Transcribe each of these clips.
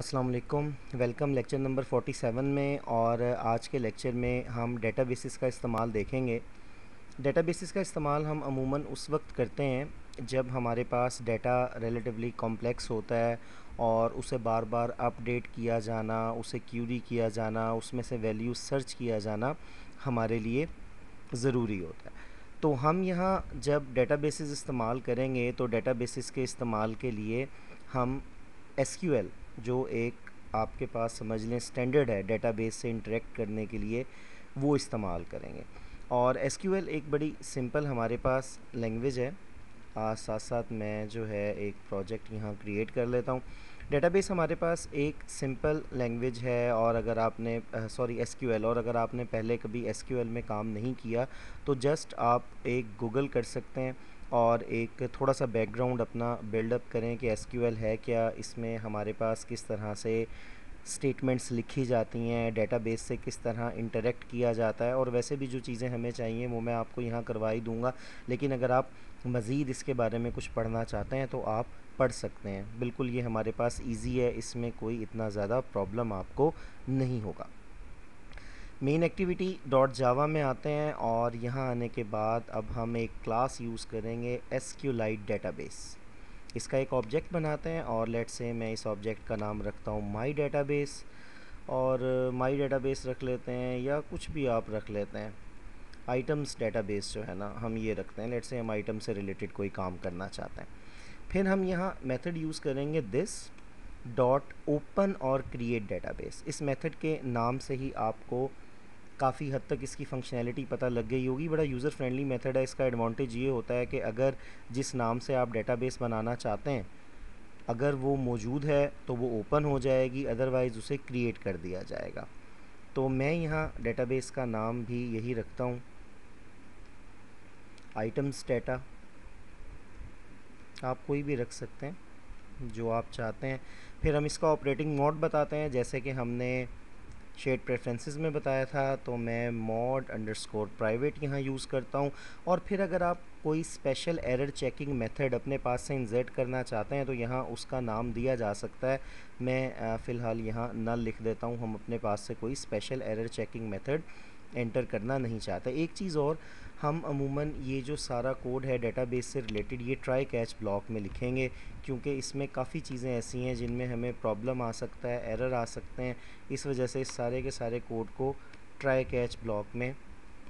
अस्सलाम वालेकुम। Welcome lecture number 47 में। और आज के लेक्चर में हम डेटाबेसिस का इस्तेमाल देखेंगे। डेटाबेसिस का इस्तेमाल हम अमूमन उस वक्त करते हैं जब हमारे पास डाटा रिलेटिवली कॉम्प्लेक्स होता है और उसे बार बार अपडेट किया जाना, उसे क्यूरी किया जाना, उसमें से वैल्यू सर्च किया जाना हमारे लिए ज़रूरी होता है। तो हम यहाँ जब डेटाबेसिस इस्तेमाल करेंगे तो डेटाबेसिस के इस्तेमाल के लिए हम एसक्यूएल, जो एक आपके पास समझ लें स्टैंडर्ड है डेटाबेस से इंटरेक्ट करने के लिए, वो इस्तेमाल करेंगे। और एसक्यूएल एक बड़ी सिंपल हमारे पास लैंग्वेज है। साथ साथ मैं जो है एक प्रोजेक्ट यहाँ क्रिएट कर लेता हूँ। डेटाबेस हमारे पास एक सिंपल लैंग्वेज है, और अगर आपने एसक्यूएल, और अगर आपने पहले कभी एसक्यूएल में काम नहीं किया तो जस्ट आप एक गूगल कर सकते हैं और एक थोड़ा सा बैकग्राउंड अपना बिल्डअप करें कि एसक्यूएल है क्या, इसमें हमारे पास किस तरह से स्टेटमेंट्स लिखी जाती हैं, डेटाबेस से किस तरह इंटरेक्ट किया जाता है, और वैसे भी जो चीज़ें हमें चाहिए वो मैं आपको यहाँ करवा ही दूँगा। लेकिन अगर आप मज़ीद इसके बारे में कुछ पढ़ना चाहते हैं तो आप पढ़ सकते हैं। बिल्कुल ये हमारे पास इजी है, इसमें कोई इतना ज़्यादा प्रॉब्लम आपको नहीं होगा। मेन एक्टिविटी डॉट जावा में आते हैं, और यहाँ आने के बाद अब हम एक क्लास यूज़ करेंगे एसक्यूलाइट डेटाबेस। इसका एक ऑब्जेक्ट बनाते हैं, और लेट्स से मैं इस ऑब्जेक्ट का नाम रखता हूँ माई डेटाबेस, और माई डेटाबेस रख लेते हैं, या कुछ भी आप रख लेते हैं। आइटम्स डेटाबेस जो है ना, हम ये रखते हैं। लेट्स से हम आइटम से रिलेटेड कोई काम करना चाहते हैं। फिर हम यहाँ मेथड यूज़ करेंगे दिस डॉट ओपन और क्रिएट डेटाबेस। इस मेथड के नाम से ही आपको काफ़ी हद तक इसकी फंक्शनैलिटी पता लग गई होगी। बड़ा यूज़र फ्रेंडली मेथड है। इसका एडवांटेज ये होता है कि अगर जिस नाम से आप डेटाबेस बनाना चाहते हैं अगर वो मौजूद है तो वो ओपन हो जाएगी, अदरवाइज़ उसे क्रिएट कर दिया जाएगा। तो मैं यहाँ डेटाबेस का नाम भी यही रखता हूँ, आइटम्स डेटा। आप कोई भी रख सकते हैं जो आप चाहते हैं। फिर हम इसका ऑपरेटिंग मोड बताते हैं, जैसे कि हमने शेड प्रेफरेंसेस में बताया था, तो मैं मोड अंडरस्कोर प्राइवेट यहाँ यूज़ करता हूँ। और फिर अगर आप कोई स्पेशल एरर चेकिंग मेथड अपने पास से इंसर्ट करना चाहते हैं तो यहाँ उसका नाम दिया जा सकता है। मैं फ़िलहाल यहाँ नल लिख देता हूँ। हम अपने पास से कोई special error checking method enter करना नहीं चाहते। एक चीज़ और, हम अमूमन ये जो सारा कोड है डेटाबेस से रिलेटेड ये ट्राई कैच ब्लॉक में लिखेंगे, क्योंकि इसमें काफ़ी चीज़ें ऐसी हैं जिनमें हमें प्रॉब्लम आ सकता है, एरर आ सकते हैं। इस वजह से इस सारे के सारे कोड को ट्राई कैच ब्लॉक में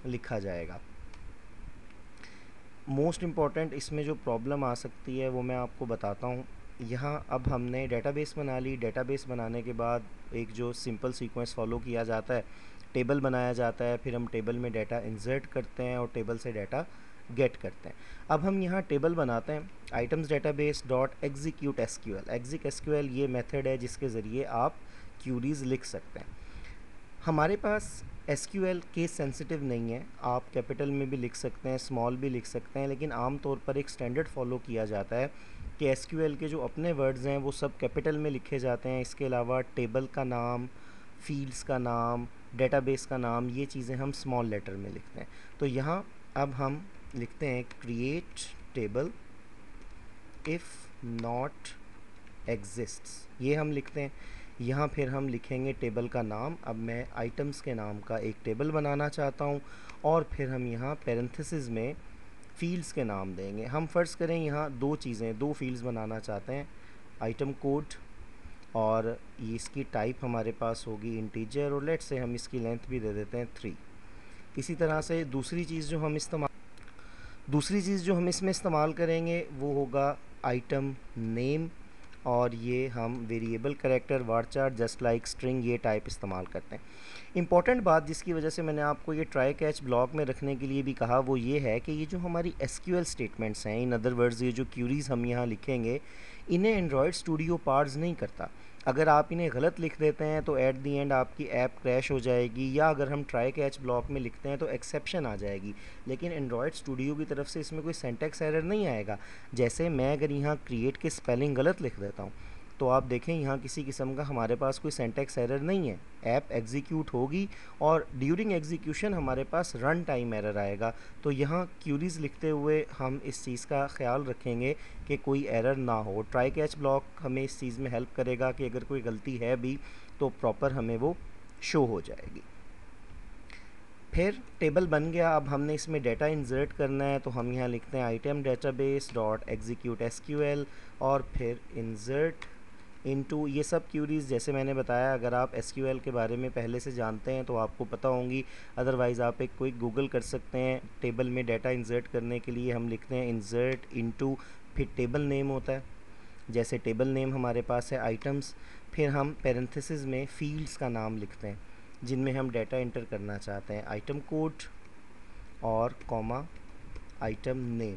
लिखा जाएगा। मोस्ट इम्पॉर्टेंट इसमें जो प्रॉब्लम आ सकती है वो मैं आपको बताता हूँ। यहाँ अब हमने डेटाबेस बना ली। डेटाबेस बनाने के बाद एक जो सिंपल सीक्वेंस फॉलो किया जाता है, टेबल बनाया जाता है, फिर हम टेबल में डाटा इंसर्ट करते हैं और टेबल से डाटा गेट करते हैं। अब हम यहाँ टेबल बनाते हैं, items database dot execute SQL. Exec SQL ये मेथड है जिसके ज़रिए आप क्यूरीज़ लिख सकते हैं। हमारे पास एसक्यूएल केस सेंसिटिव नहीं है, आप कैपिटल में भी लिख सकते हैं, स्मॉल भी लिख सकते हैं, लेकिन आम तौर पर एक स्टैंडर्ड फॉलो किया जाता है कि एसक्यूएल के जो अपने वर्ड्स हैं वो सब कैपिटल में लिखे जाते हैं। इसके अलावा टेबल का नाम, फील्ड्स का नाम, डेटाबेस का नाम, ये चीज़ें हम स्मॉल लेटर में लिखते हैं। तो यहाँ अब हम लिखते हैं create table if not exists, ये हम लिखते हैं। यहाँ फिर हम लिखेंगे टेबल का नाम। अब मैं आइटम्स के नाम का एक टेबल बनाना चाहता हूँ, और फिर हम यहाँ पेरेंथेसिस में फील्ड्स के नाम देंगे। हम फ़र्ज़ करें यहाँ दो फील्ड्स बनाना चाहते हैं, आइटम कोड, और ये इसकी टाइप हमारे पास होगी इंटीजर, और लेट से हम इसकी लेंथ भी दे देते हैं 3। इसी तरह से दूसरी चीज़ जो हम इसमें इस्तेमाल करेंगे वो होगा आइटम नेम, और ये हम variable character, varchar, just like string, ये टाइप इस्तेमाल करते हैं। इंपॉर्टेंट बात जिसकी वजह से मैंने आपको ये ट्राई कैच ब्लॉक में रखने के लिए भी कहा वो ये है कि ये जो हमारी एसक्यूएल स्टेटमेंट्स हैं, इन अदर वर्ड्स ये जो क्यूरीज़ हम यहाँ लिखेंगे, इन्हें एंड्रॉयड स्टूडियो पार्स नहीं करता। अगर आप इन्हें गलत लिख देते हैं तो एट दी एंड आपकी ऐप क्रैश हो जाएगी, या अगर हम ट्राई कैच ब्लॉक में लिखते हैं तो एक्सेप्शन आ जाएगी। लेकिन एंड्रॉयड स्टूडियो की तरफ से इसमें कोई सिंटैक्स एरर नहीं आएगा। जैसे मैं अगर यहाँ क्रिएट के स्पेलिंग गलत लिख देता हूँ तो आप देखें यहाँ किसी किस्म का हमारे पास कोई सिंटैक्स एरर नहीं है। ऐप एग्जीक्यूट होगी और ड्यूरिंग एग्जीक्यूशन हमारे पास रन टाइम एरर आएगा। तो यहाँ क्यूरीज़ लिखते हुए हम इस चीज़ का ख्याल रखेंगे कि कोई एरर ना हो। ट्राई कैच ब्लॉक हमें इस चीज़ में हेल्प करेगा कि अगर कोई गलती है भी तो प्रॉपर हमें वो शो हो जाएगी। फिर टेबल बन गया। अब हमने इसमें डेटा इंसर्ट करना है, तो हम यहाँ लिखते हैं item database dot execute SQL और फिर इंसर्ट इनटू। ये सब क्यूरीज़ जैसे मैंने बताया, अगर आप एसक्यूएल के बारे में पहले से जानते हैं तो आपको पता होंगी, अदरवाइज़ आप एक क्विक गूगल कर सकते हैं। टेबल में डेटा इंसर्ट करने के लिए हम लिखते हैं इंसर्ट इनटू, फिर टेबल नेम होता है। जैसे टेबल नेम हमारे पास है आइटम्स, फिर हम पैरेंथेसिस में फील्ड्स का नाम लिखते हैं जिनमें हम डेटा इंटर करना चाहते हैं, आइटम कोड और कॉमा आइटम नेम।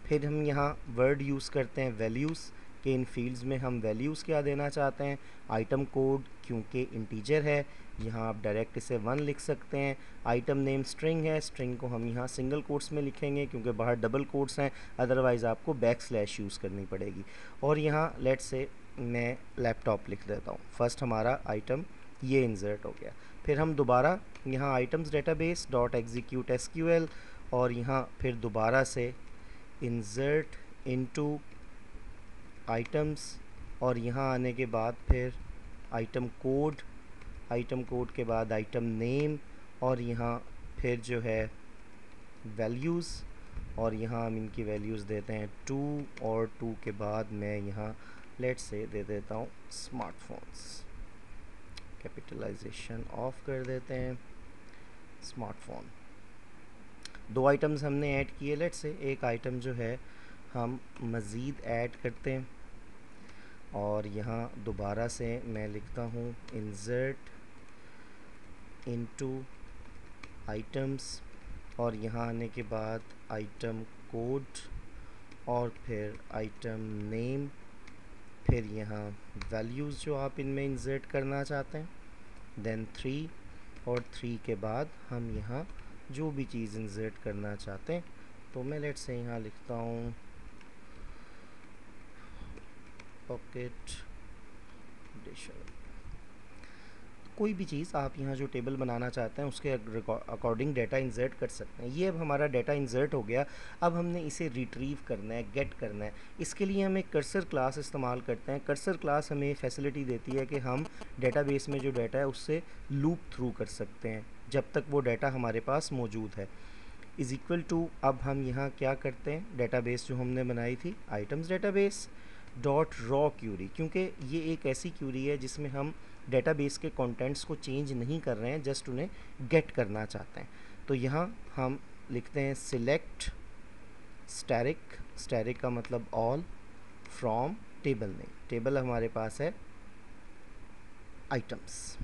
फिर हम यहाँ वर्ड यूज़ करते हैं वैल्यूज़ कि इन फील्ड्स में हम वैल्यूज़ क्या देना चाहते हैं। आइटम कोड क्योंकि इंटीजर है, यहाँ आप डायरेक्ट इसे 1 लिख सकते हैं। आइटम नेम स्ट्रिंग है, स्ट्रिंग को हम यहाँ सिंगल कोट्स में लिखेंगे क्योंकि बाहर डबल कोट्स हैं, अदरवाइज़ आपको बैकस्लैश यूज़ करनी पड़ेगी। और यहाँ लेट्स से मैं लैपटॉप लिख देता हूँ। फर्स्ट हमारा आइटम ये इंसर्ट हो गया। फिर हम दोबारा यहाँ items database dot execute SQL और यहाँ फिर दोबारा से इंसर्ट इनटू आइटम्स और यहाँ आने के बाद फिर आइटम कोड के बाद आइटम नेम और यहाँ फिर जो है वैल्यूज़ और यहाँ हम इनकी वैल्यूज़ देते हैं 2 और 2 के बाद मैं यहाँ लेट्स से दे देता हूँ स्मार्टफोन्स। कैपिटलाइजेशन ऑफ कर देते हैं, स्मार्टफोन। 2 आइटम्स हमने ऐड किए। लेट्स से एक आइटम जो है हम मज़ीद ऐड करते हैं और यहाँ दोबारा से मैं लिखता हूँ इंसर्ट इनटू आइटम्स और यहाँ आने के बाद आइटम कोड और फिर आइटम नेम, फिर यहाँ वैल्यूज़ जो आप इनमें इंसर्ट करना चाहते हैं, देन 3 और 3 के बाद हम यहाँ जो भी चीज़ इंसर्ट करना चाहते हैं। तो मैं लेट्स से यहाँ लिखता हूँ पॉकेट डिक्शनरी। कोई भी चीज़ आप यहाँ जो टेबल बनाना चाहते हैं उसके अकॉर्डिंग डेटा इंसर्ट कर सकते हैं। ये अब हमारा डेटा इंसर्ट हो गया। अब हमने इसे रिट्रीव करना है, गेट करना है। इसके लिए हम एक कर्सर क्लास इस्तेमाल करते हैं। कर्सर क्लास हमें फैसिलिटी देती है कि हम डेटाबेस में जो डेटा है उससे लूप थ्रू कर सकते हैं जब तक वो डेटा हमारे पास मौजूद है। इज़ इक्वल टू, अब हम यहाँ क्या करते हैं, डेटाबेस जो हमने बनाई थी items database dot raw query, क्योंकि ये एक ऐसी क्यूरी है जिसमें हम डेटाबेस के कंटेंट्स को चेंज नहीं कर रहे हैं, जस्ट उन्हें गेट करना चाहते हैं। तो यहाँ हम लिखते हैं सिलेक्ट स्टैरिक का मतलब all from table name. Table हमारे पास है आइटम्स।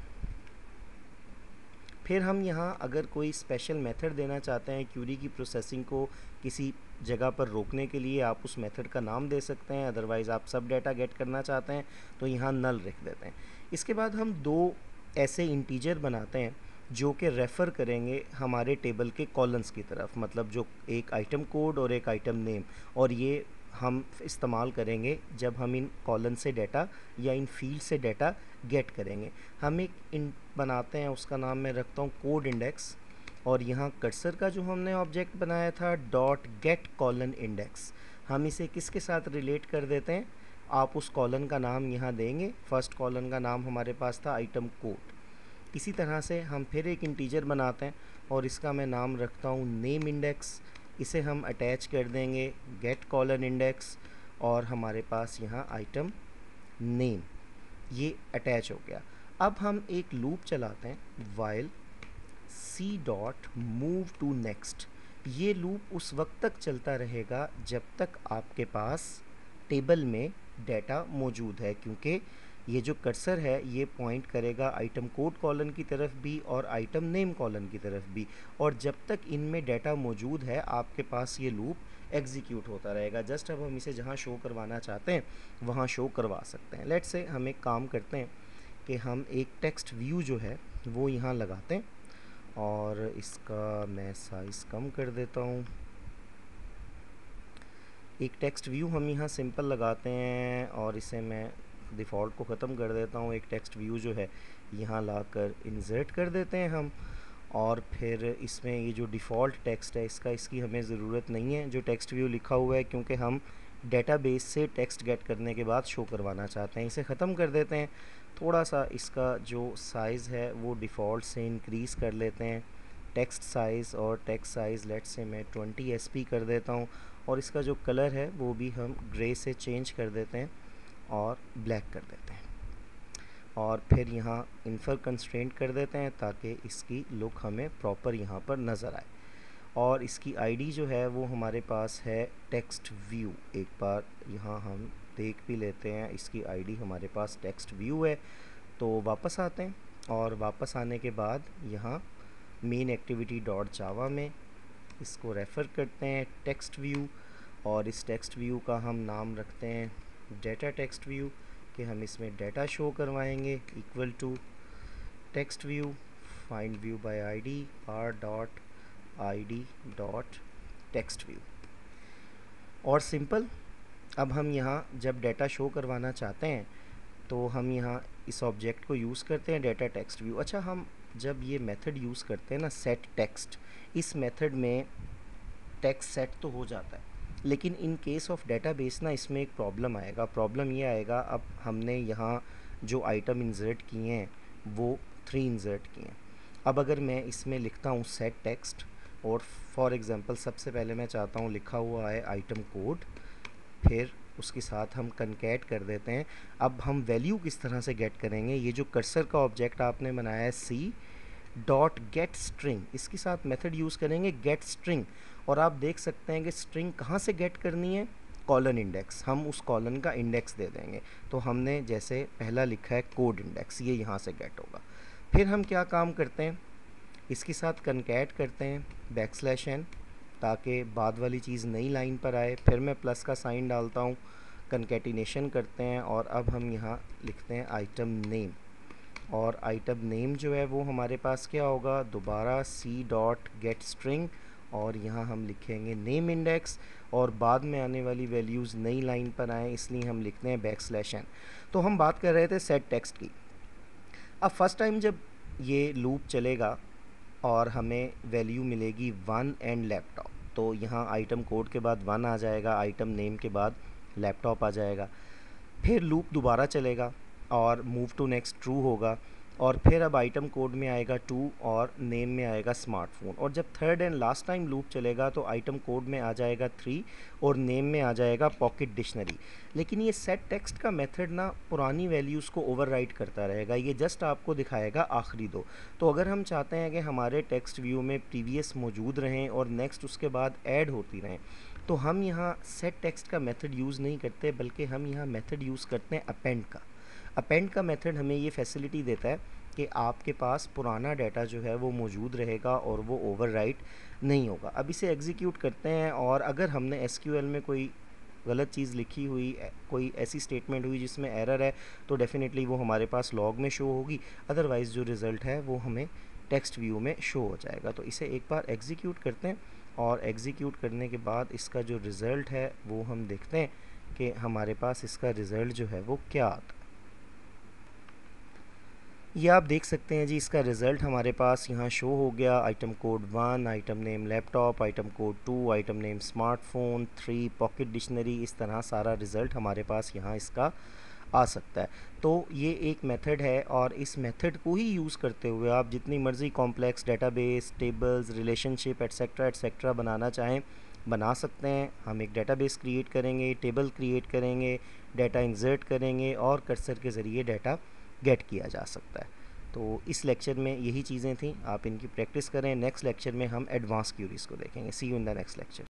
फिर हम यहाँ अगर कोई स्पेशल मेथड देना चाहते हैं क्यूरी की प्रोसेसिंग को किसी जगह पर रोकने के लिए, आप उस मेथड का नाम दे सकते हैं। अदरवाइज़ आप सब डेटा गेट करना चाहते हैं तो यहाँ नल रख देते हैं। इसके बाद हम 2 ऐसे इंटीजर बनाते हैं जो कि रेफ़र करेंगे हमारे टेबल के कॉलम्स की तरफ, मतलब जो एक आइटम कोड और एक आइटम नेम, और ये हम इस्तेमाल करेंगे जब हम इन कॉलम से डाटा या इन फील्ड से डाटा गेट करेंगे। हम एक इन बनाते हैं, उसका नाम मैं रखता हूँ कोड इंडेक्स, और यहाँ कर्सर का जो हमने ऑब्जेक्ट बनाया था डॉट गेट कॉलन इंडेक्स, हम इसे किसके साथ रिलेट कर देते हैं, आप उस कॉलन का नाम यहाँ देंगे। फर्स्ट कॉलन का नाम हमारे पास था आइटम कोड। इसी तरह से हम फिर एक इंटीजर बनाते हैं और इसका मैं नाम रखता हूँ नेम इंडेक्स। इसे हम अटैच कर देंगे गेट कॉलन इंडेक्स और हमारे पास यहाँ आइटम नेम, ये अटैच हो गया। अब हम एक लूप चलाते हैं while c dot move to next. ये लूप उस वक्त तक चलता रहेगा जब तक आपके पास टेबल में डाटा मौजूद है, क्योंकि ये जो कर्सर है ये पॉइंट करेगा आइटम कोड कॉलन की तरफ भी और आइटम नेम कॉलन की तरफ भी, और जब तक इनमें डाटा मौजूद है आपके पास ये लूप एग्जीक्यूट होता रहेगा। जस्ट अब हम इसे जहाँ शो करवाना चाहते हैं वहाँ शो करवा सकते हैं। लेट्स से हम एक काम करते हैं कि हम एक टेक्स्ट व्यू जो है वो यहाँ लगाते हैं और इसका मैं साइज़ कम कर देता हूँ। एक टेक्स्ट व्यू हम यहाँ सिंपल लगाते हैं और इसे मैं डिफ़ॉल्ट को ख़त्म कर देता हूँ, एक टेक्स्ट व्यू जो है यहाँ लाकर इंसर्ट कर देते हैं हम। और फिर इसमें ये जो डिफ़ॉल्ट टेक्स्ट है इसकी हमें ज़रूरत नहीं है, जो टेक्स्ट व्यू लिखा हुआ है, क्योंकि हम डेटाबेस से टेक्स्ट गेट करने के बाद शो करवाना चाहते हैं। इसे ख़त्म कर देते हैं। थोड़ा सा इसका जो साइज़ है वो डिफ़ॉल्ट से इंक्रीज़ कर लेते हैं, टेक्स्ट साइज़, और टेक्स्ट साइज़ लेट्स से मैं 20 SP कर देता हूँ। और इसका जो कलर है वो भी हम ग्रे से चेंज कर देते हैं और ब्लैक कर देते हैं। और फिर यहाँ इन्फर कंस्ट्रेंट कर देते हैं ताकि इसकी लुक हमें प्रॉपर यहाँ पर नज़र आए। और इसकी आईडी जो है वो हमारे पास है टेक्स्ट व्यू। एक बार यहाँ हम देख भी लेते हैं, इसकी आईडी हमारे पास टेक्स्ट व्यू है। तो वापस आते हैं और वापस आने के बाद यहाँ मेन एक्टिविटी डॉट जावा में इसको रेफ़र करते हैं टेक्स्ट व्यू, और इस टेक्स्ट व्यू का हम नाम रखते हैं डेटा टेक्स्ट व्यू, कि हम इसमें डेटा शो करवाएंगे equal to text view find view by ID R dot id dot text view. और सिंपल, अब हम यहाँ जब डेटा शो करवाना चाहते हैं तो हम यहाँ इस ऑब्जेक्ट को यूज़ करते हैं डेटा टेक्स्ट व्यू। अच्छा, हम जब ये मेथड यूज़ करते हैं ना सेट टेक्स्ट, इस मेथड में टेक्स्ट सेट तो हो जाता है, लेकिन इन केस ऑफ डेटाबेस ना इसमें एक प्रॉब्लम आएगा। प्रॉब्लम ये आएगा, अब हमने यहाँ जो आइटम इंसर्ट किए हैं वो 3 इंसर्ट किए हैं। अब अगर मैं इसमें लिखता हूँ सेट टेक्स्ट, और फॉर एग्ज़ाम्पल सबसे पहले मैं चाहता हूँ लिखा हुआ है आइटम कोड, फिर उसके साथ हम कनकैट कर देते हैं। अब हम वैल्यू किस तरह से गेट करेंगे, ये जो कर्सर का ऑब्जेक्ट आपने बनाया है सी डॉट गेट स्ट्रिंग, इसके साथ मेथड यूज़ करेंगे गेट स्ट्रिंग। और आप देख सकते हैं कि स्ट्रिंग कहाँ से गेट करनी है, कॉलन इंडेक्स, हम उस कॉलन का इंडेक्स दे देंगे। तो हमने जैसे पहला लिखा है कोड इंडेक्स, ये यहाँ से गेट होगा। फिर हम क्या काम करते हैं, इसके साथ कनकैट करते हैं \n ताकि बाद वाली चीज़ नई लाइन पर आए। फिर मैं प्लस का साइन डालता हूँ, कनकैटिनेशन करते हैं, और अब हम यहाँ लिखते हैं आइटम नेम। और आइटम नेम जो है वो हमारे पास क्या होगा, दोबारा सी डॉट गेट स्ट्रिंग, और यहाँ हम लिखेंगे नेम इंडेक्स, और बाद में आने वाली वैल्यूज़ नई लाइन पर आएँ इसलिए हम लिखते हैं \n। तो हम बात कर रहे थे सेट टेक्स्ट की। अब फर्स्ट टाइम जब ये लूप चलेगा और हमें वैल्यू मिलेगी 1 एंड लैपटॉप, तो यहाँ आइटम कोड के बाद 1 आ जाएगा, आइटम नेम के बाद लैपटॉप आ जाएगा। फिर लूप दोबारा चलेगा और मूव टू नेक्स्ट ट्रू होगा, और फिर अब आइटम कोड में आएगा 2 और नेम में आएगा स्मार्टफोन। और जब third and last time loop चलेगा तो आइटम कोड में आ जाएगा 3 और नेम में आ जाएगा पॉकेट डिक्शनरी। लेकिन ये सेट टेक्स्ट का मेथड ना पुरानी वैल्यूज़ को ओवरराइट करता रहेगा, ये जस्ट आपको दिखाएगा आखिरी 2। तो अगर हम चाहते हैं कि हमारे टेक्स्ट व्यू में प्रीवियस मौजूद रहें और नेक्स्ट उसके बाद ऐड होती रहें, तो हम यहाँ सेट टेक्स्ट का मेथड यूज़ नहीं करते, बल्कि हम यहाँ मेथड यूज़ करते हैं अपेंड का। अपेंड का मेथड हमें ये फैसिलिटी देता है कि आपके पास पुराना डाटा जो है वो मौजूद रहेगा और वो ओवरराइट नहीं होगा। अब इसे एग्जीक्यूट करते हैं, और अगर हमने एसक्यूएल में कोई गलत चीज़ लिखी हुई, कोई ऐसी स्टेटमेंट हुई जिसमें एरर है, तो डेफिनेटली वो हमारे पास लॉग में शो होगी, अदरवाइज़ जो रिज़ल्ट है वो हमें टेक्स्ट व्यू में शो हो जाएगा। तो इसे एक बार एग्जीक्यूट करते हैं, और एग्जीक्यूट करने के बाद इसका जो रिज़ल्ट है वो हम देखते हैं कि हमारे पास इसका रिज़ल्ट जो है वो क्या आता है। ये आप देख सकते हैं जी, इसका रिज़ल्ट हमारे पास यहाँ शो हो गया। Item code 1, item name laptop, item code 2, item name smartphone, 3 pocket dictionary, इस तरह सारा रिज़ल्ट हमारे पास यहाँ इसका आ सकता है। तो ये एक मेथड है, और इस मेथड को ही यूज़ करते हुए आप जितनी मर्ज़ी complex database, tables, relationship etcetera बनाना चाहें बना सकते हैं। हम एक डेटाबेस क्रिएट करेंगे, टेबल क्रिएट करेंगे, डाटा इंसर्ट करेंगे, और कर्सर के ज़रिए डाटा गेट किया जा सकता है। तो इस लेक्चर में यही चीज़ें थी, आप इनकी प्रैक्टिस करें। नेक्स्ट लेक्चर में हम एडवांस क्यूरीज़ को देखेंगे। See you in the next lecture.